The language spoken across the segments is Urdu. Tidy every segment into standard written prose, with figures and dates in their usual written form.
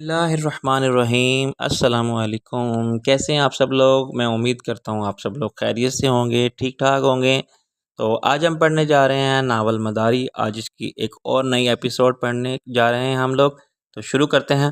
اللہ الرحمن الرحیم السلام علیکم، کیسے ہیں آپ سب لوگ؟ میں امید کرتا ہوں آپ سب لوگ خیریت سے ہوں گے، ٹھیک ٹھاک ہوں گے۔ تو آج ہم پڑھنے جا رہے ہیں ناول مداری۔ آج اس کی ایک اور نئی ایپیسوڈ پڑھنے جا رہے ہیں ہم لوگ، تو شروع کرتے ہیں۔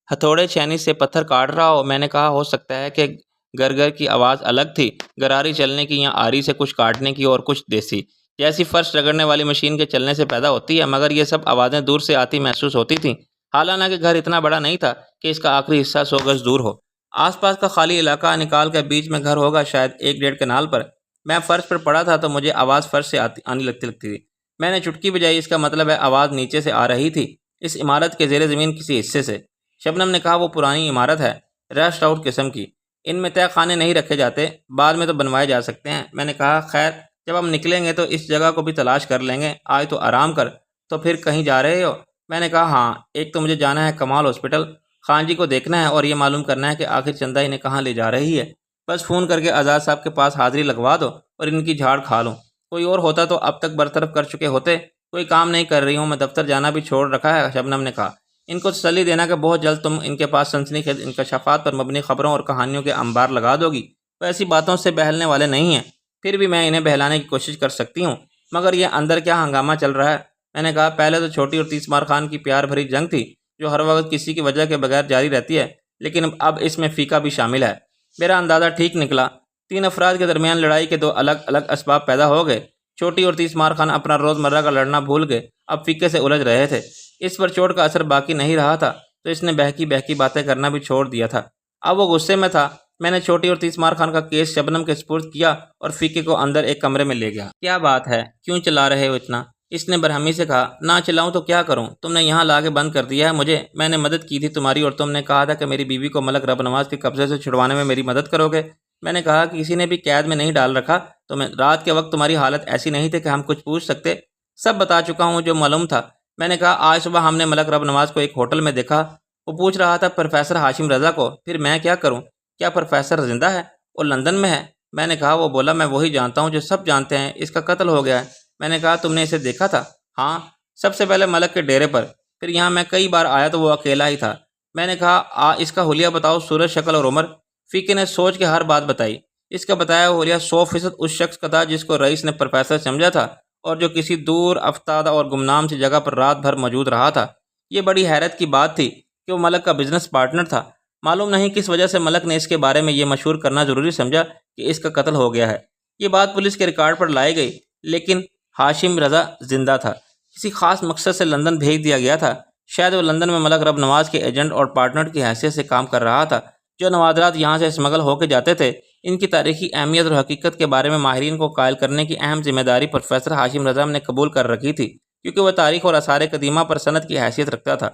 ہتھوڑے چینی سے پتھر کاٹ رہا ہو، میں نے کہا ہو سکتا ہے کہ گر گر کی آواز الگ تھی، گراری چلنے کی یا آری سے کچھ کاٹنے کی، اور کچھ دیسی جیسی فرش رگڑنے والی مشین کے چلنے سے پیدا ہوتی ہے، مگر یہ سب آوازیں دور سے آتی محسوس ہوتی تھیں۔ حالانہ کہ گھر اتنا بڑا نہیں تھا کہ اس کا آخری حصہ 100 گز دور ہو۔ آس پاس کا خالی علاقہ نکال کر بیچ میں گھر ہوگا، شاید 1 ڈیڑھ کنال پر۔ میں فرش پر پڑا تھا تو مجھے آواز فرش سے آنے لگتی تھی۔ میں نے چٹکی بجائی، اس کا مطلب ہے آواز نیچے سے آ رہی تھی، اس عمارت کے زیر زمین کسی حصے سے۔ شبنم نے کہا وہ پرانی عمارت ہے، رسٹ آؤٹ قسم کی، ان میں تہہ خانے نہیں رکھے جاتے، بعد میں تو بنوائے جا سکتے ہیں۔ میں نے کہا خیر، جب ہم نکلیں گے تو اس جگہ کو بھی تلاش کر لیں گے، آج تو آرام کر۔ تو پھر کہیں جا رہے ہو؟ میں نے کہا ہاں، ایک تو مجھے جانا ہے کمال ہاسپٹل، خان جی کو دیکھنا ہے اور یہ معلوم کرنا ہے کہ آخر چندہ انہیں کہاں لے جا رہی ہے۔ بس فون کر کے آزاد صاحب کے پاس حاضری لگوا دو اور ان کی جھاڑ کھا لوں۔ کوئی اور ہوتا تو اب تک برطرف کر چکے ہوتے۔ کوئی کام نہیں کر رہی ہوں، میں دفتر جانا بھی چھوڑ رکھا ہے، شبنم نے کہا۔ ان کو تسلی دینا کہ بہت جلد تم ان کے پاس سنسنی خیز انکشافات پر مبنی خبروں اور کہانیوں کے انبار لگا دو گی۔ وہ ایسی باتوں سے بہلنے والے نہیں ہیں، پھر بھی میں انہیں بہلانے کی کوشش کر سکتی ہوں۔ مگر یہ اندر کیا ہنگامہ چل رہا ہے؟ میں نے کہا پہلے تو چھوٹی اور تیسمار خان کی پیار بھری جنگ تھی، جو ہر وقت کسی کی وجہ کے بغیر جاری رہتی ہے، لیکن اب اس میں فیقہ بھی شامل ہے۔ میرا اندازہ ٹھیک نکلا۔ 3 افراد کے درمیان لڑائی کے 2 الگ الگ اسباب پیدا ہو گئے۔ چھوٹی اور تیسمار خان اپنا روزمرہ کا لڑنا بھول گئے، اب فیقے سے الجھ رہے تھے۔ اس پر چوٹ کا اثر باقی نہیں رہا تھا تو اس نے بہکی بہکی باتیں کرنا بھی چھوڑ دیا تھا۔ اب وہ غصے میں تھا۔ میں نے چھوٹی اور تیسمار خان کا کیس شبنم کے سپرد کیا اور فیقے کو اندر ایک کمرے میں لے گیا۔ کیا بات ہے، کیوں چلا رہے ہو اتنا؟ اس نے برہمی سے کہا۔ نہ چلاؤں تو کیا کروں، تم نے یہاں لا کے بند کر دیا ہے مجھے۔ میں نے مدد کی تھی تمہاری، اور تم نے کہا تھا کہ میری بیوی کو ملک رب نواز کے قبضے سے چھڑوانے میں میری مدد کرو گے۔ میں نے کہا کہ کسی نے بھی قید میں نہیں ڈال رکھا تمہیں، رات کے وقت تمہاری حالت ایسی نہیں تھی کہ ہم کچھ پوچھ سکتے۔ سب بتا چکا ہوں جو معلوم تھا۔ میں نے کہا آج صبح ہم نے ملک رب نواز کو ایک ہوٹل میں دیکھا، وہ پوچھ رہا تھا پروفیسر ہاشم رضا کو۔ پھر میں کیا کروں؟ کیا پروفیسر زندہ ہے؟ وہ لندن میں ہے۔ میں نے کہا۔ وہ بولا میں وہی جانتا ہوں جو سب جانتے ہیں، اس کا قتل ہو گیا ہے۔ میں نے کہا تم نے اسے دیکھا تھا؟ ہاں، سب سے پہلے ملک کے ڈیرے پر، پھر یہاں میں کئی بار آیا تو وہ اکیلا ہی تھا۔ میں نے کہا اس کا حلیہ بتاؤ، صورت شکل اور عمر۔ فیقے نے سوچ کے ہر بات بتائی۔ اس کا بتایا حلیہ 100% اس شخص کا تھا جس کو رئیس نے پروفیسر سمجھا تھا اور جو کسی دور افتادہ اور گمنام سی جگہ پر رات بھر موجود رہا تھا۔ یہ بڑی حیرت کی بات تھی کہ وہ ملک کا بزنس پارٹنر تھا۔ معلوم نہیں کس وجہ سے ملک نے اس کے بارے میں یہ مشہور کرنا ضروری سمجھا کہ اس کا قتل ہو گیا ہے۔ یہ بات پولیس کے ریکارڈ پر لائی گئی، لیکن ہاشم رضا زندہ تھا، کسی خاص مقصد سے لندن بھیج دیا گیا تھا۔ شاید وہ لندن میں ملک رب نواز کے ایجنٹ اور پارٹنر کی حیثیت سے کام کر رہا تھا۔ جو نوادرات یہاں سے اسمگل ہو کے جاتے تھے، ان کی تاریخی اہمیت اور حقیقت کے بارے میں ماہرین کو قائل کرنے کی اہم ذمہ داری پروفیسر ہاشم رضا نے قبول کر رکھی تھی، کیونکہ وہ تاریخ اور آثار قدیمہ پر سند کی حیثیت رکھتا تھا۔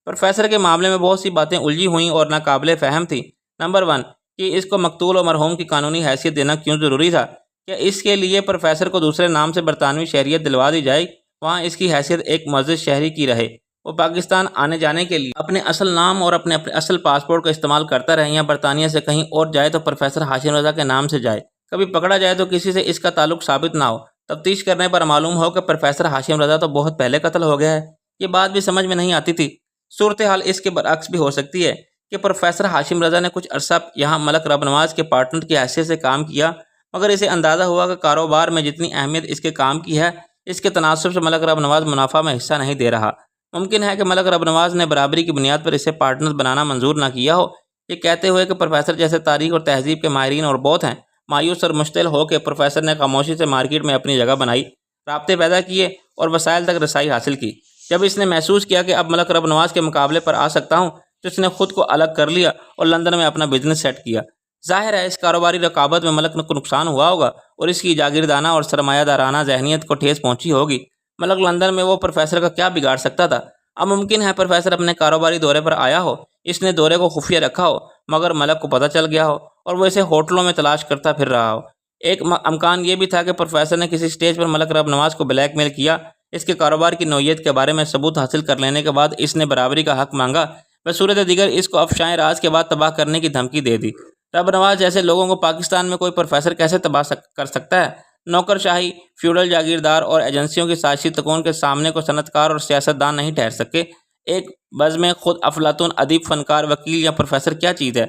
پروفیسر کے معاملے میں بہت سی باتیں الجھی ہوئیں اور ناقابل فہم تھیں۔ نمبر 1 کہ اس کو مقتول اور مرحوم کی قانونی حیثیت دینا کیوں ضروری تھا؟ کیا اس کے لیے پروفیسر کو دوسرے نام سے برطانوی شہریت دلوا دی جائے، وہاں اس کی حیثیت ایک معزز شہری کی رہے، وہ پاکستان آنے جانے کے لیے اپنے اصل نام اور اپنے اصل پاسپورٹ کا استعمال کرتا رہے، یا برطانیہ سے کہیں اور جائے تو پروفیسر ہاشم رضا کے نام سے جائے؟ کبھی پکڑا جائے تو کسی سے اس کا تعلق ثابت نہ ہو، تفتیش کرنے پر معلوم ہو کہ پروفیسر ہاشم رضا تو بہت پہلے قتل ہو گیا ہے۔ یہ بات بھی سمجھ میں نہیں آتی تھی۔ صورتحال اس کے برعکس بھی ہو سکتی ہے کہ پروفیسر ہاشم رضا نے کچھ عرصہ یہاں ملک رب نواز کے پارٹنر کی حیثیت سے کام کیا، مگر اسے اندازہ ہوا کہ کاروبار میں جتنی اہمیت اس کے کام کی ہے، اس کے تناسب سے ملک رب نواز منافع میں حصہ نہیں دے رہا۔ ممکن ہے کہ ملک رب نواز نے برابری کی بنیاد پر اسے پارٹنر بنانا منظور نہ کیا ہو۔ یہ کہتے ہوئے کہ پروفیسر جیسے تاریخ اور تہذیب کے ماہرین اور بہت ہیں، مایوس اور مشتعل ہو کے پروفیسر نے خاموشی سے مارکیٹ میں اپنی جگہ بنائی، رابطے پیدا کیے اور وسائل تک رسائی حاصل کی۔ جب اس نے محسوس کیا کہ اب ملک رب نواز کے مقابلے پر آ سکتا ہوں، تو اس نے خود کو الگ کر لیا اور لندن میں اپنا بزنس سیٹ کیا۔ ظاہر ہے اس کاروباری رقابت میں ملک کو نقصان ہوا ہوگا اور اس کی جاگیردانہ اور سرمایہ دارانہ ذہنیت کو ٹھیس پہنچی ہوگی۔ ملک لندن میں وہ پروفیسر کا کیا بگاڑ سکتا تھا؟ اب ممکن ہے پروفیسر اپنے کاروباری دورے پر آیا ہو، اس نے دورے کو خفیہ رکھا ہو، مگر ملک کو پتہ چل گیا ہو اور وہ اسے ہوٹلوں میں تلاش کرتا پھر رہا ہو۔ ایک امکان یہ بھی تھا کہ پروفیسر نے کسی سٹیج پر ملک رب نواز کو بلیک میل کیا، اس کے کاروبار کی نوعیت کے بارے میں ثبوت حاصل کر لینے کے بعد اس نے برابری کا حق مانگا، بصورت دیگر اس کو افشائے راز کے بعد تباہ کرنے کی دھمکی دے دی۔ رب نواز جیسے لوگوں کو پاکستان میں کوئی پروفیسر کیسے تباہ کر سکتا ہے؟ نوکر شاہی، فیوڈل جاگیردار اور ایجنسیوں کی سازشی تکون کے سامنے کو صنعت کار اور سیاست دان نہیں ٹھہر سکے۔ ایک بزم خود افلاطون ادیب فنکار وکیل یا پروفیسر کیا چیز ہے؟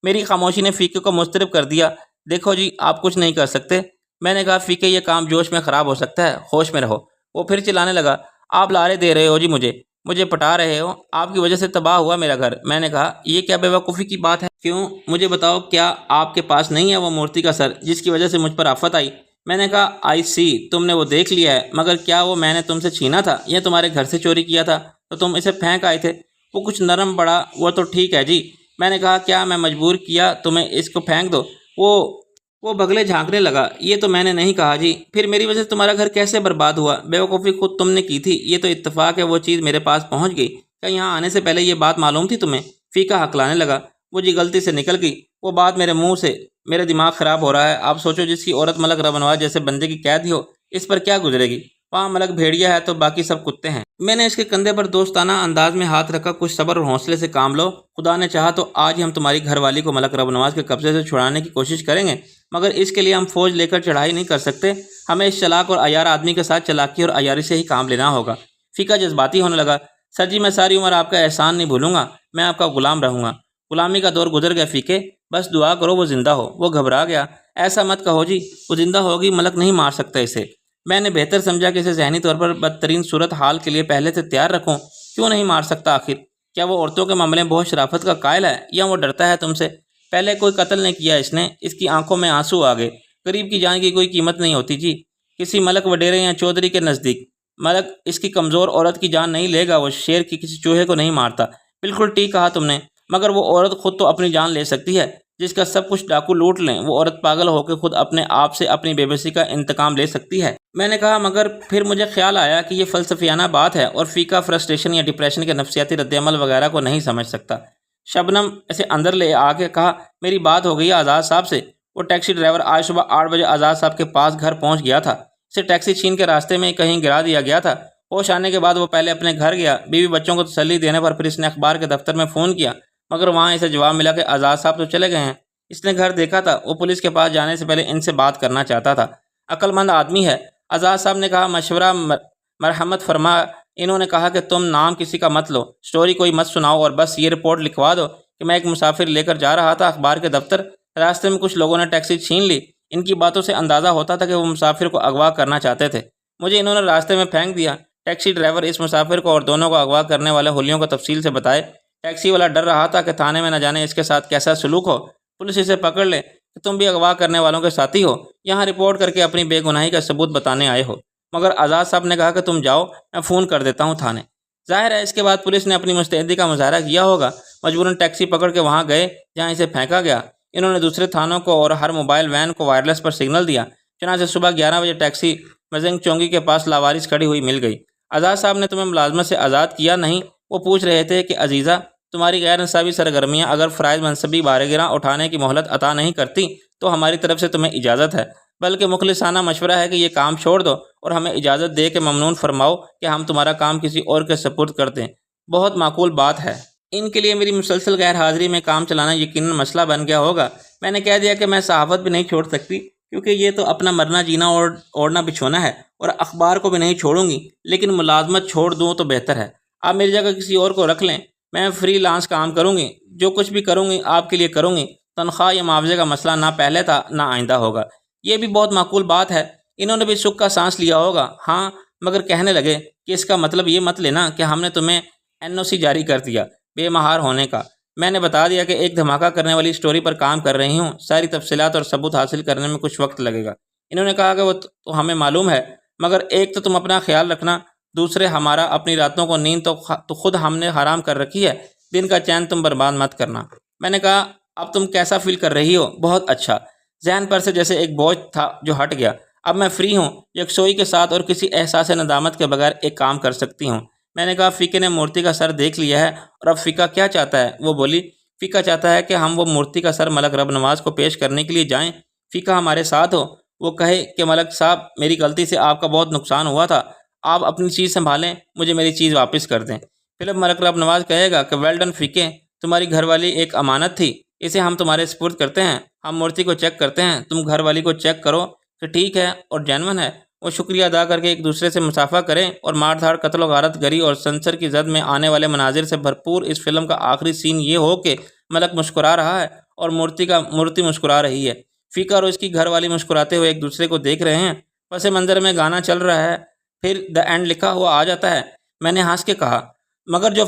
میری خاموشی نے فیقے کو مضطرب کر دیا۔ دیکھو جی، آپ کچھ نہیں کر سکتے۔ میں نے کہا فیقے یہ کام جوش میں خراب ہو سکتا ہے، ہوش میں رہو۔ وہ پھر چلانے لگا، آپ لارے دے رہے ہو جی، مجھے پٹا رہے ہو، آپ کی وجہ سے تباہ ہوا میرا گھر۔ میں نے کہا یہ کیا بیوقوفی کی بات ہے؟ کیوں؟ مجھے بتاؤ، کیا آپ کے پاس نہیں ہے وہ مورتی کا سر جس کی وجہ سے مجھ پر آفت آئی؟ میں نے کہا آئی سی، تم نے وہ دیکھ لیا ہے، مگر کیا وہ میں نے تم سے چھینا تھا یا تمہارے گھر سے چوری کیا تھا تو تم اسے پھینک آئے تھے؟ وہ کچھ نرم پڑا۔ وہ تو ٹھیک ہے جی۔ میں نے کہا کیا میں مجبور کیا تمہیں اس کو پھینک دو؟ وہ بغلے جھانکنے لگا، یہ تو میں نے نہیں کہا جی۔ پھر میری وجہ سے تمہارا گھر کیسے برباد ہوا؟ بیوقوفی خود تم نے کی تھی، یہ تو اتفاق ہے وہ چیز میرے پاس پہنچ گئی۔ کیا یہاں آنے سے پہلے یہ بات معلوم تھی تمہیں؟ فیقہ ہکلانے لگا، وہ جی غلطی سے نکل گئی، وہ بات میرے منہ سے، میرا دماغ خراب ہو رہا ہے۔ آپ سوچو، جس کی عورت ملک ربنواز جیسے بندے کی قید ہو، اس پر کیا گزرے گی؟ وہاں ملک بھیڑیا ہے تو باقی سب کتے ہیں۔ میں نے اس کے کندھے پر دوستانہ انداز میں ہاتھ رکھا، کچھ صبر اور حوصلے سے کام لو، خدا نے چاہا تو آج ہی ہم تمہاری گھر والی کو ملک ربنواز کے قبضے سے چھڑانے کی کوشش کریں گے، مگر اس کے لیے ہم فوج لے کر چڑھائی نہیں کر سکتے۔ ہمیں اس چلاک اور عیار آدمی کے ساتھ چلاکی اور عیاری سے ہی کام لینا ہوگا۔ فیقہ جذباتی ہونے لگا، سر جی میں ساری عمر آپ کا احسان نہیں بھولوں گا، میں آپ کا غلام رہوں گا۔ غلامی کا دور گزر گیا فیقے، بس دعا کرو وہ زندہ ہو۔ وہ گھبرا گیا، ایسا مت کہو جی، وہ زندہ ہوگی، ملک نہیں مار سکتا اسے۔ میں نے بہتر سمجھا کہ اسے ذہنی طور پر بدترین صورت حال کے لیے پہلے سے تیار رکھوں۔ کیوں نہیں مار سکتا آخر؟ کیا وہ عورتوں کے معاملے میں بہت شرافت کا قائل ہے یا وہ ڈرتا ہے تم سے؟ پہلے کوئی قتل نہیں کیا اس نے، اس کی آنکھوں میں آنسو آ گئے۔ غریب کی جان کی کوئی قیمت نہیں ہوتی جی، کسی ملک وڈیرے یا چودھری کے نزدیک۔ ملک اس کی کمزور عورت کی جان نہیں لے گا، وہ شیر کی کسی چوہے کو نہیں مارتا۔ بالکل ٹھیک کہا تم نے، مگر وہ عورت خود تو اپنی جان لے سکتی ہے، جس کا سب کچھ ڈاکو لوٹ لیں، وہ عورت پاگل ہو کے خود اپنے آپ سے اپنی بے بسی کا انتقام لے سکتی ہے۔ میں نے کہا مگر پھر مجھے خیال آیا کہ یہ فلسفیانہ بات ہے اور فیقہ فرسٹریشن یا ڈپریشن کے نفسیاتی رد عمل وغیرہ کو نہیں سمجھ سکتا۔ شبنم اسے اندر لے آ کے کہا، میری بات ہو گئی ہے آزاد صاحب سے۔ وہ ٹیکسی ڈرائیور آج صبح 8 بجے آزاد صاحب کے پاس گھر پہنچ گیا تھا۔ اسے ٹیکسی چھین کے راستے میں کہیں گرا دیا گیا تھا۔ ہوش آنے کے بعد وہ پہلے اپنے گھر گیا، بیوی بچوں کو تسلی دینے پر پھر اس نے اخبار کے دفتر میں فون کیا، مگر وہاں اسے جواب ملا کہ آزاد صاحب تو چلے گئے ہیں۔ اس نے گھر دیکھا تھا، وہ پولیس کے پاس جانے سے پہلے ان سے بات کرنا چاہتا تھا۔ عقل مند آدمی ہے، آزاد صاحب نے کہا، مشورہ مرحمت فرما۔ انہوں نے کہا کہ تم نام کسی کا مت لو، سٹوری کوئی مت سناؤ، اور بس یہ رپورٹ لکھوا دو کہ میں ایک مسافر لے کر جا رہا تھا اخبار کے دفتر، راستے میں کچھ لوگوں نے ٹیکسی چھین لی۔ ان کی باتوں سے اندازہ ہوتا تھا کہ وہ مسافر کو اغوا کرنا چاہتے تھے۔ مجھے انہوں نے راستے میں پھینک دیا۔ ٹیکسی ڈرائیور اس مسافر کو اور دونوں کو اغوا کرنے والے حلیوں کو تفصیل سے بتائے۔ ٹیکسی والا ڈر رہا تھا کہ تھانے میں نہ جانے اس کے ساتھ کیسا سلوک ہو، پولیس اسے پکڑ لے کہ تم بھی اغوا کرنے والوں کے ساتھی ہو، یہاں رپورٹ کر کے اپنی بے گناہی کا ثبوت بتانے آئے ہو۔ مگر آزاد صاحب نے کہا کہ تم جاؤ، میں فون کر دیتا ہوں تھانے۔ ظاہر ہے اس کے بعد پولیس نے اپنی مستعدی کا مظاہرہ کیا ہوگا، مجبوراً ٹیکسی پکڑ کے وہاں گئے جہاں اسے پھینکا گیا۔ انہوں نے دوسرے تھانوں کو اور ہر موبائل وین کو وائرلیس پر سگنل دیا، چنانچہ صبح 11 بجے ٹیکسی مزنگ چونگی کے پاس لاوارث کھڑی ہوئی مل گئی۔ آزاد صاحب نے تمہیں ملازمت سے آزاد کیا نہیں؟ وہ پوچھ رہے تھے کہ عزیزہ، تمہاری غیر نصابی سرگرمیاں اگر فرائض منصبی بارگراں اٹھانے کی مہلت عطا نہیں کرتی تو ہماری طرف سے تمہیں اجازت ہے، بلکہ مخلصانہ مشورہ ہے کہ یہ کام چھوڑ دو اور ہمیں اجازت دے کے ممنون فرماؤ کہ ہم تمہارا کام کسی اور کے سپرد کر دیں۔ بہت معقول بات ہے۔ ان کے لیے میری مسلسل غیر حاضری میں کام چلانا یقیناً مسئلہ بن گیا ہوگا۔ میں نے کہہ دیا کہ میں صحافت بھی نہیں چھوڑ سکتی، کیونکہ یہ تو اپنا مرنا جینا اور اوڑھنا بچھونا ہے، اور اخبار کو بھی نہیں چھوڑوں گی، لیکن ملازمت چھوڑ دوں تو بہتر ہے۔ آپ میری جگہ کسی اور کو رکھ لیں، میں فری لانس کام کروں گی، جو کچھ بھی کروں گی آپ کے لیے کروں گی۔ تنخواہ یا معاوضے کا مسئلہ نہ پہلے تھا نہ آئندہ ہوگا۔ یہ بھی بہت معقول بات ہے۔ انہوں نے بھی سکھ کا سانس لیا ہوگا۔ ہاں، مگر کہنے لگے کہ اس کا مطلب یہ مت لینا کہ ہم نے تمہیں NOC جاری کر دیا بے مہار ہونے کا۔ میں نے بتا دیا کہ ایک دھماکہ کرنے والی سٹوری پر کام کر رہی ہوں، ساری تفصیلات اور ثبوت حاصل کرنے میں کچھ وقت لگے گا۔ انہوں نے کہا کہ وہ تو ہمیں معلوم ہے، مگر ایک تو تم اپنا خیال رکھنا، دوسرے ہمارا اپنی راتوں کو نیند تو خود ہم نے حرام کر رکھی ہے، دن کا چین تم برباد مت کرنا۔ میں نے کہا اب تم کیسا فیل کر رہی ہو؟ بہت اچھا۔ ذہن پر سے جیسے ایک بوجھ تھا جو ہٹ گیا۔ اب میں فری ہوں، یکسوئی کے ساتھ اور کسی احساس ندامت کے بغیر ایک کام کر سکتی ہوں۔ میں نے کہا فیقے نے مورتی کا سر دیکھ لیا ہے، اور اب فیقہ کیا چاہتا ہے؟ وہ بولی، فیقہ چاہتا ہے کہ ہم وہ مورتی کا سر ملک ربنواز کو پیش کرنے کے لیے جائیں، فیقہ ہمارے ساتھ ہو۔ وہ کہے کہ ملک صاحب، میری غلطی سے آپ کا بہت نقصان ہوا تھا، آپ اپنی چیز سنبھالیں، مجھے میری چیز واپس کر دیں۔ پھر اب ملک ربنواز کہے گا کہ ویل ڈن فیقے، تمہاری گھر والی ایک امانت تھی، اسے ہم تمہارے سپرد کرتے ہیں، ہم مورتی کو چیک کرتے ہیں، تم گھر والی کو چیک کرو کہ ٹھیک ہے اور جینون ہے، وہ شکریہ ادا کر کے ایک دوسرے سے مصافحہ کریں اور مار دھاڑ، قتل و غارت گری اور سنسر کی زد میں آنے والے مناظر سے بھرپور اس فلم کا آخری سین یہ ہو کہ ملک مسکرا رہا ہے اور مورتی مسکرا رہی ہے۔ فیکا اور اس کی گھر والی مسکراتے ہوئے ایک دوسرے کو دیکھ رہے ہیں۔ پس منظر میں گانا چل رہا ہے، پھر دا اینڈ لکھا ہوا آ جاتا ہے۔ میں نے ہنس کے کہا مگر جو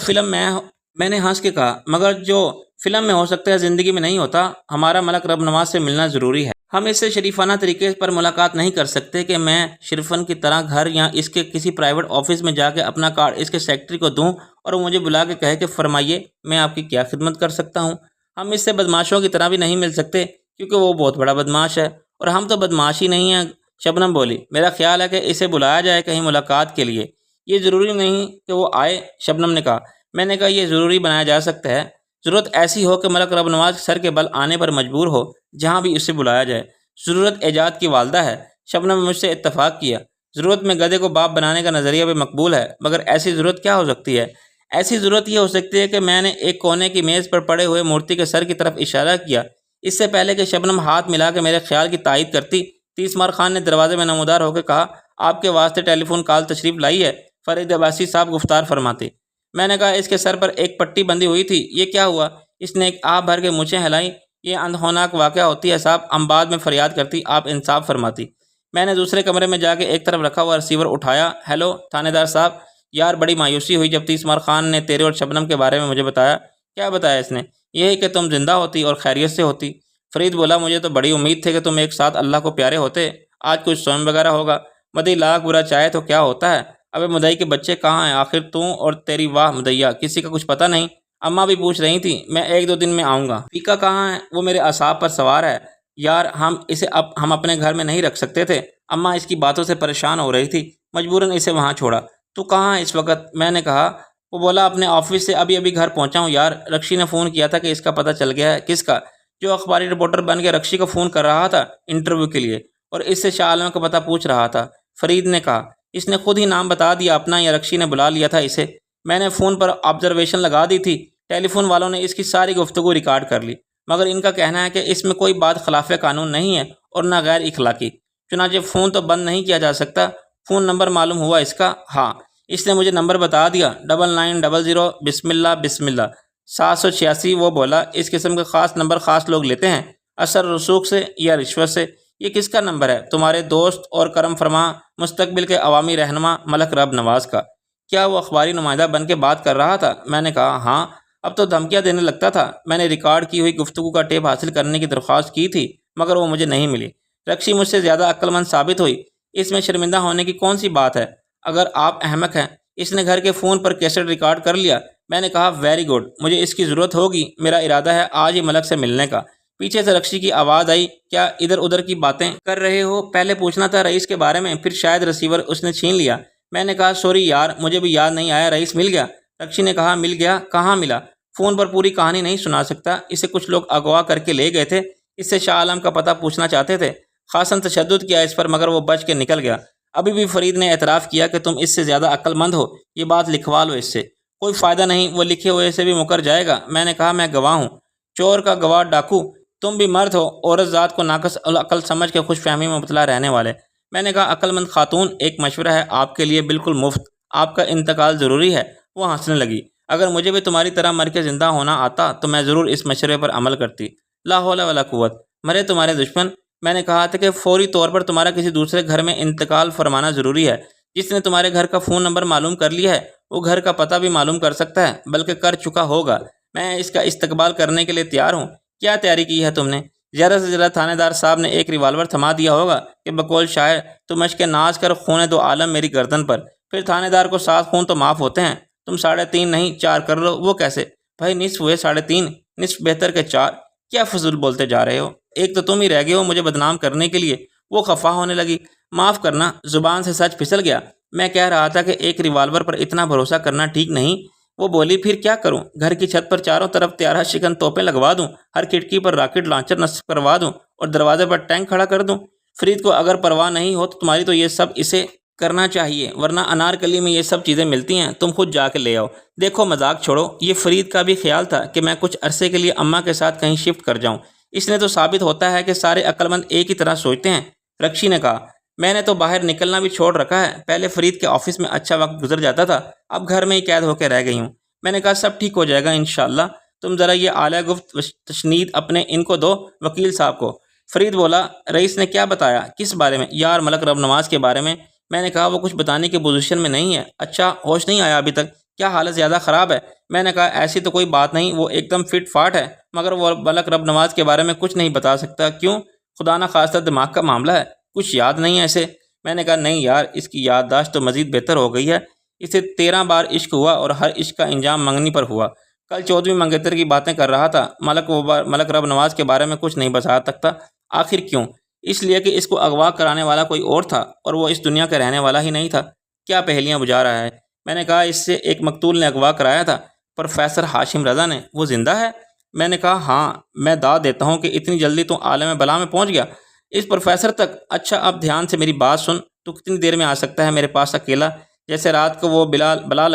فلم میں ہو سکتا ہے زندگی میں نہیں ہوتا۔ ہمارا ملک رب نواز سے ملنا ضروری ہے۔ ہم اس سے شریفانہ طریقے پر ملاقات نہیں کر سکتے کہ میں شرفن کی طرح گھر یا اس کے کسی پرائیویٹ آفس میں جا کے اپنا کارڈ اس کے سیکرٹری کو دوں اور وہ مجھے بلا کے کہے کہ فرمائیے میں آپ کی کیا خدمت کر سکتا ہوں۔ ہم اس سے بدماشوں کی طرح بھی نہیں مل سکتے کیونکہ وہ بہت بڑا بدماش ہے اور ہم تو بدماش ہی نہیں ہیں۔ شبنم بولی، میرا خیال ہے کہ اسے بلایا جائے کہیں ملاقات کے لیے۔ یہ ضروری نہیں کہ وہ آئے، شبنم نے کہا۔ میں نے کہا یہ ضروری بنایا جا سکتا ہے۔ ضرورت ایسی ہو کہ ملک رب نواز سر کے بل آنے پر مجبور ہو جہاں بھی اسے بلایا جائے۔ ضرورت ایجاد کی والدہ ہے۔ شبنم نے مجھ سے اتفاق کیا۔ ضرورت میں گدھے کو باپ بنانے کا نظریہ بھی مقبول ہے، مگر ایسی ضرورت کیا ہو سکتی ہے؟ ایسی ضرورت یہ ہو سکتی ہے کہ میں نے ایک کونے کی میز پر پڑے ہوئے مورتی کے سر کی طرف اشارہ کیا۔ اس سے پہلے کہ شبنم ہاتھ ملا کے میرے خیال کی تائید کرتی، تیسمار خان نے دروازے میں نمودار ہو کے کہا، آپ کے واسطے ٹیلی فون کال تشریف لائی ہے، فرید عباسی صاحب گفتار فرماتے۔ میں نے کہا اس کے سر پر ایک پٹی بندھی ہوئی تھی، یہ کیا ہوا؟ اس نے ایک آہ بھر کے مونچھیں ہلائیں۔ یہ اندہوناک واقعہ ہوتی ہے صاحب، ہم بعد میں فریاد کرتی، آپ انصاف فرماتی۔ میں نے دوسرے کمرے میں جا کے ایک طرف رکھا ہوا ریسیور اٹھایا۔ ہیلو تھانے دار صاحب، یار بڑی مایوسی ہوئی جب تیسمار خان نے تیرے اور شبنم کے بارے میں مجھے بتایا۔ کیا بتایا اس نے؟ یہی کہ تم زندہ ہوتی اور خیریت سے ہوتی۔ فرید بولا، مجھے تو بڑی امید تھی کہ تم ایک ساتھ اللہ کو پیارے ہوتے۔ آج کچھ سوم وغیرہ ہوگا۔ مدئی لاکھ برا چاہے تو کیا ہوتا ہے؟ ابے مدئی کے بچے کہاں ہیں آخر؟ تو اور تیری واہ مدیا، کسی کا کچھ پتہ نہیں؟ اماں بھی پوچھ رہی تھی، میں ایک دو دن میں آؤں گا۔ فیکا کہاں ہے؟ وہ میرے اعصاب پر سوار ہے یار، ہم اپنے گھر میں نہیں رکھ سکتے تھے۔ اماں اس کی باتوں سے پریشان ہو رہی تھی، مجبوراً اسے وہاں چھوڑا۔ تو کہاں ہے اس وقت؟ میں نے کہا۔ وہ بولا اپنے آفس سے ابھی گھر پہنچا ہوں یار، رکشی نے فون کیا تھا کہ اس کا پتہ چل گیا ہے۔ کس کا؟ جو اخباری رپورٹر بن کے رکشی کو فون کر رہا تھا انٹرویو کے لیے اور اس سے شاہ عالم کا پتہ پوچھ رہا تھا۔ فرید نے کہا، اس نے خود ہی نام بتا دیا اپنا یا رکشی نے بلا لیا تھا اسے؟ میں نے فون پر آبزرویشن لگا دی تھی، ٹیلی فون والوں نے اس کی ساری گفتگو ریکارڈ کر لی، مگر ان کا کہنا ہے کہ اس میں کوئی بات خلاف قانون نہیں ہے اور نہ غیر اخلاقی۔ چنانچہ فون تو بند نہیں کیا جا سکتا۔ فون نمبر معلوم ہوا اس کا؟ ہاں، اس نے مجھے نمبر بتا دیا، 9900 بسم اللہ بسم اللہ 786۔ وہ بولا، اس قسم کے خاص نمبر خاص لوگ لیتے ہیں، اثر رسوخ سے یا رشوت سے۔ یہ کس کا نمبر ہے؟ تمہارے دوست اور کرم فرما مستقبل کے عوامی رہنما ملک رب نواز کا۔ کیا وہ اخباری نمائندہ بن کے بات کر رہا تھا؟ میں نے کہا ہاں، اب تو دھمکیاں دینے لگتا تھا۔ میں نے ریکارڈ کی ہوئی گفتگو کا ٹیپ حاصل کرنے کی درخواست کی تھی مگر وہ مجھے نہیں ملی۔ رکشی مجھ سے زیادہ عقل مند ثابت ہوئی۔ اس میں شرمندہ ہونے کی کون سی بات ہے؟ اگر آپ احمق ہیں، اس نے گھر کے فون پر کیسٹ ریکارڈ کر لیا۔ میں نے کہا ویری گڈ، مجھے اس کی ضرورت ہوگی، میرا ارادہ ہے آج ہی ملک سے ملنے کا۔ پیچھے سے رکشی کی آواز آئی، کیا ادھر ادھر کی باتیں کر رہے ہو؟ پہلے پوچھنا تھا رئیس کے بارے میں، پھر شاید ریسیور اس نے چھین لیا۔ میں نے کہا سوری یار، مجھے بھی یاد نہیں آیا، رئیس مل گیا؟ رکشی نے کہا مل گیا؟ کہاں ملا؟ فون پر پوری کہانی نہیں سنا سکتا، اسے کچھ لوگ اغوا کر کے لے گئے تھے، اس سے شاہ عالم کا پتہ پوچھنا چاہتے تھے۔ خاصاً تشدد کیا اس پر مگر وہ بچ کے نکل گیا۔ ابھی بھی فرید نے اعتراف کیا کہ تم اس سے زیادہ عقل مند ہو، یہ بات لکھوا لو اس سے۔ کوئی فائدہ نہیں، وہ لکھے ہوئے سے بھی مکر جائے گا۔ میں نے کہا میں گواہ ہوں، چور کا گواہ ڈاکو، تم بھی مرد ہو، عورت ذات کو ناقص العقل سمجھ کے خوش فہمی میں مبتلا رہنے والے۔ میں نے کہا عقل مند خاتون، ایک مشورہ ہے آپ کے لیے بالکل مفت، آپ کا انتقال ضروری ہے۔ وہ ہنسنے لگی۔ اگر مجھے بھی تمہاری طرح مر کے زندہ ہونا آتا تو میں ضرور اس مشورے پر عمل کرتی۔ لا حول ولا قوت، مرے تمہارے دشمن۔ میں نے کہا تھا کہ فوری طور پر تمہارا کسی دوسرے گھر میں انتقال فرمانا ضروری ہے۔ جس نے تمہارے گھر کا فون نمبر معلوم کر لیا ہے وہ گھر کا پتہ بھی معلوم کر سکتا ہے، بلکہ کر چکا ہوگا۔ میں اس کا استقبال کرنے کے لیے تیار ہوں۔ کیا تیاری کی ہے تم نے؟ زیادہ سے زیادہ تھانے دار صاحب نے ایک ریوالور تھما دیا ہوگا کہ بقول شاعر، تو مشق ناز کر خون دو عالم میری گردن پر۔ پھر تھانے دار کو 7 خون تو معاف ہوتے ہیں، تم 3.5 نہیں 4 کر لو۔ وہ کیسے بھائی؟ نصف ہوئے 3.5، نصف بہتر کے 4۔ کیا فضول بولتے جا رہے ہو؟ ایک تو تم ہی رہ گئے ہو مجھے بدنام کرنے کے لیے۔ وہ خفا ہونے لگی۔ معاف کرنا، زبان سے سچ پھسل گیا۔ میں کہہ رہا تھا کہ ایک ریوالور پر اتنا بھروسہ کرنا ٹھیک نہیں۔ وہ بولی پھر کیا کروں؟ گھر کی چھت پر چاروں طرف تیارہ شکن توپیں لگوا دوں، ہر کھڑکی پر راکٹ لانچر نصب کروا دوں اور دروازے پر ٹینک کھڑا کر دوں؟ فرید کو اگر پرواہ نہیں ہو تو تمہاری تو یہ سب اسے کرنا چاہیے، ورنہ انارکلی میں یہ سب چیزیں ملتی ہیں، تم خود جا کے لے آؤ۔ دیکھو مذاق چھوڑو، یہ فرید کا بھی خیال تھا کہ میں کچھ عرصے کے لیے اماں کے ساتھ کہیں شفٹ کر جاؤں۔ اس نے تو ثابت ہوتا ہے کہ سارے عقل مند ایک ہی طرح سوچتے ہیں۔ رکشی نے کہا میں نے تو باہر نکلنا بھی چھوڑ رکھا ہے، پہلے فرید کے آفس میں اچھا وقت گزر جاتا تھا، اب گھر میں ہی قید ہو کے رہ گئی ہوں۔ میں نے کہا سب ٹھیک ہو جائے گا انشاءاللہ، تم ذرا یہ اعلیٰ گفت و تشنید اپنے ان کو دو، وکیل صاحب کو۔ فرید بولا رئیس نے کیا بتایا؟ کس بارے میں؟ یار ملک رب نواز کے بارے میں۔ میں نے کہا وہ کچھ بتانے کی پوزیشن میں نہیں ہے۔ اچھا ہوش نہیں آیا ابھی تک؟ کیا حالت زیادہ خراب ہے؟ میں نے کہا ایسی تو کوئی بات نہیں، وہ ایک دم فٹ فاٹ ہے، مگر وہ ملک رب نواز کے بارے میں کچھ نہیں بتا سکتا۔ کیوں؟ خدا نہ خواستہ دماغ کا معاملہ ہے، کچھ یاد نہیں ہے ایسے؟ میں نے کہا نہیں یار، اس کی یادداشت تو مزید بہتر ہو گئی ہے، اسے 13 بار عشق ہوا اور ہر عشق کا انجام منگنی پر ہوا۔ کل 14ویں منگیتر کی باتیں کر رہا تھا، ملک رب نواز کے بارے میں کچھ نہیں بتا سکتا۔ آخر کیوں؟ اس لیے کہ اس کو اغوا کرانے والا کوئی اور تھا اور وہ اس دنیا کا رہنے والا ہی نہیں تھا۔ کیا پہیلیاں بجھا رہا ہے؟ میں نے کہا اس سے ایک مقتول نے اغوا کرایا تھا، پروفیسر ہاشم رضا نے۔ وہ زندہ ہے؟ میں نے کہا ہاں، میں داد دیتا ہوں کہ اتنی جلدی تو عالم بلا میں پہنچ گیا، اس پروفیسر تک۔ اچھا اب دھیان سے میری بات سن، تو کتنی دیر میں آ سکتا ہے میرے پاس اکیلا؟ جیسے رات کو وہ بلا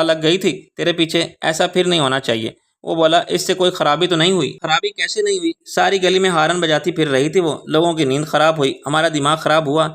لگ گئی تھی تیرے پیچھے، ایسا پھر نہیں ہونا چاہیے۔ وہ بولا اس سے کوئی خرابی تو نہیں ہوئی؟ خرابی کیسے نہیں ہوئی؟ ساری گلی میں ہارن بجاتی پھر رہی تھی وہ، لوگوں کی نیند خراب ہوئی، ہمارا دماغ خراب ہوا۔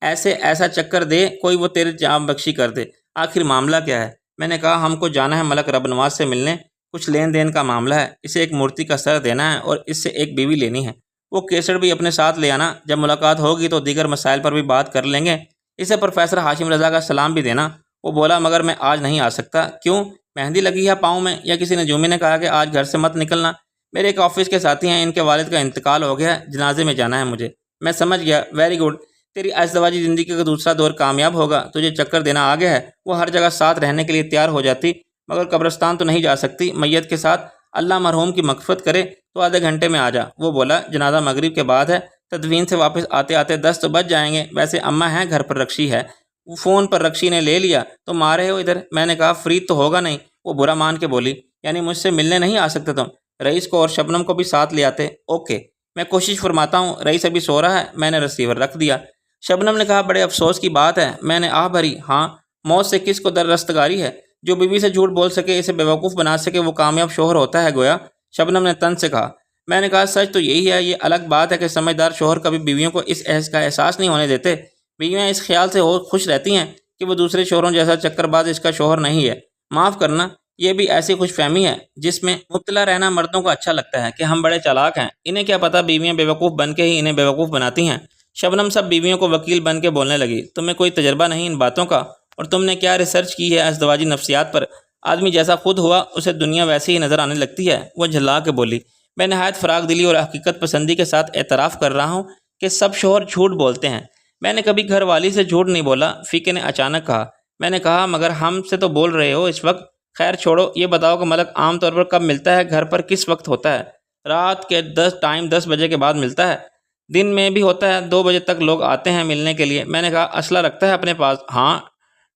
ایسا چکر دے کوئی وہ تیرے جان بخشی کر دے۔ آخر معاملہ کیا ہے؟ میں نے کہا ہم کو جانا ہے ملک رب نواز سے ملنے، کچھ لین دین کا معاملہ ہے، اسے ایک مورتی کا سر دینا ہے اور اس سے ایک بیوی لینی ہے۔ وہ کیسٹ بھی اپنے ساتھ لے آنا، جب ملاقات ہوگی تو دیگر مسائل پر بھی بات کر لیں گے۔ اسے پروفیسر ہاشم رضا کا سلام بھی دینا۔ وہ بولا مگر میں آج نہیں آ سکتا۔ کیوں؟ مہندی لگی ہے پاؤں میں، یا کسی نجومی نے کہا کہ آج گھر سے مت نکلنا؟ میرے ایک آفس کے ساتھی ہیں، ان کے والد کا انتقال ہو گیا ہے، جنازے میں جانا ہے مجھے۔ میں سمجھ گیا، ویری گڈ، تیری ازدواجی زندگی کا دوسرا دور کامیاب ہوگا، تجھے چکر دینا آ گیا ہے۔ وہ ہر جگہ ساتھ رہنے کے لیے تیار ہو جاتی، مگر قبرستان تو نہیں جا سکتی میت کے ساتھ۔ اللہ مرحوم کی مغفرت کرے، تو آدھے گھنٹے میں آ جا۔ وہ بولا جنازہ مغرب کے بعد ہے، تدفین سے واپس آتے آتے 10 تو بج جائیں گے۔ ویسے اماں ہیں گھر پر، رکشی ہے، فون پر رکشی نے لے لیا، تو مارے ہو ادھر؟ میں نے کہا فرید تو ہوگا نہیں۔ وہ برا مان کے بولی یعنی مجھ سے ملنے نہیں آ سکتے تم؟ رئیس کو اور شبنم کو بھی ساتھ لے آتے۔ اوکے، میں کوشش فرماتا ہوں۔ رئیس ابھی سو رہا ہے۔ میں نے ریسیور رکھ دیا۔ شبنم نے کہا بڑے افسوس کی بات ہے۔ میں نے آہ بھری، ہاں، موت سے کس کو دررستگاری ہے؟ جو بیوی سے جھوٹ بول سکے، اسے بیوقوف بنا سکے، وہ کامیاب شوہر ہوتا ہے گویا۔ شبنم نے تن سے کہا۔ میں نے کہا سچ تو یہی ہے، یہ الگ بات ہے کہ سمجھدار شوہر کبھی بیویوں کو اس کا احساس نہیں ہونے دیتے۔ بیویاں اس خیال سے خوش رہتی ہیں کہ وہ دوسرے شوہروں جیسا چکر باز اس کا شوہر نہیں ہے۔ معاف کرنا، یہ بھی ایسی خوش فہمی ہے جس میں مبتلا رہنا مردوں کو اچھا لگتا ہے کہ ہم بڑے چالاک ہیں، انہیں کیا پتہ بیویاں بیوقوف بن کے ہی انہیں بیوقوف بناتی ہیں۔ شبنم سب بیویوں کو وکیل بن کے بولنے لگی۔ تمہیں کوئی تجربہ نہیں ان باتوں کا؟ اور تم نے کیا ریسرچ کی ہے ازدواجی نفسیات پر؟ آدمی جیسا خود ہوا اسے دنیا ویسی ہی نظر آنے لگتی ہے۔ وہ جھلا کے بولی۔ میں نہایت فراغ دلی اور حقیقت پسندی کے ساتھ اعتراف کر رہا ہوں کہ سب شوہر جھوٹ بولتے ہیں۔ میں نے کبھی گھر والی سے جھوٹ نہیں بولا، فیقے نے اچانک کہا۔ میں نے کہا مگر ہم سے تو بول رہے ہو اس وقت۔ خیر چھوڑو، یہ بتاؤ کہ ملک عام طور پر کب ملتا ہے؟ گھر پر کس وقت ہوتا ہے؟ رات کے 10 بجے کے بعد ملتا ہے، دن میں بھی ہوتا ہے، 2 بجے تک لوگ آتے ہیں ملنے کے لیے۔ میں نے کہا اسلحہ رکھتا ہے اپنے پاس؟ ہاں،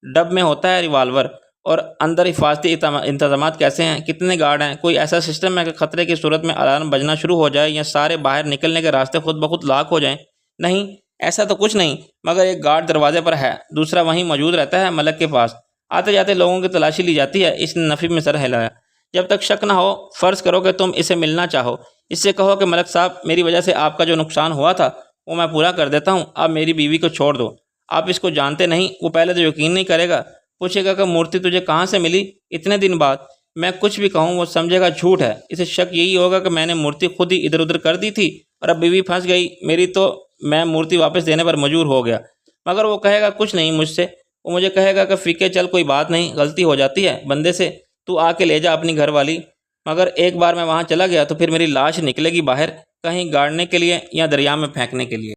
ڈب میں ہوتا ہے ریوالور۔ اور اندر حفاظتی انتظامات کیسے ہیں؟ کتنے گارڈ ہیں؟ کوئی ایسا سسٹم ہے کہ خطرے کی صورت میں الارم بجنا شروع ہو جائے یا سارے باہر نکلنے کے راستے خود بخود لاک ہو جائیں؟ نہیں، ایسا تو کچھ نہیں، مگر ایک گارڈ دروازے پر ہے، دوسرا وہیں موجود رہتا ہے ملک کے پاس۔ آتے جاتے لوگوں کی تلاشی لی جاتی ہے۔ اس نے نفی میں سر ہلایا۔ جب تک شک نہ ہو، فرض کرو کہ تم اسے ملنا چاہو، اس سے کہو کہ ملک صاحب میری وجہ سے آپ کا جو نقصان ہوا تھا وہ میں پورا کر دیتا ہوں، اب میری بیوی کو چھوڑ دو۔ آپ اس کو جانتے نہیں، وہ پہلے تو یقین نہیں کرے گا، پوچھے گا کہ مورتی تجھے کہاں سے ملی اتنے دن بعد؟ میں کچھ بھی کہوں وہ سمجھے گا جھوٹ ہے، اسے شک یہی ہوگا کہ میں نے مورتی خود ہی ادھر ادھر کر دی تھی اور اب بیوی پھنس گئی میری، تو میں مورتی واپس دینے پر مجبور ہو گیا۔ مگر وہ کہے گا کچھ نہیں مجھ سے، وہ مجھے کہے گا کہ فیقے چل کوئی بات نہیں، غلطی ہو جاتی ہے بندے سے، تو آ کے لے جا اپنی گھر والی۔ مگر ایک بار میں وہاں چلا گیا تو پھر میری لاش نکلے گی باہر، کہیں گاڑنے کے لیے یا دریا میں پھینکنے کے لیے۔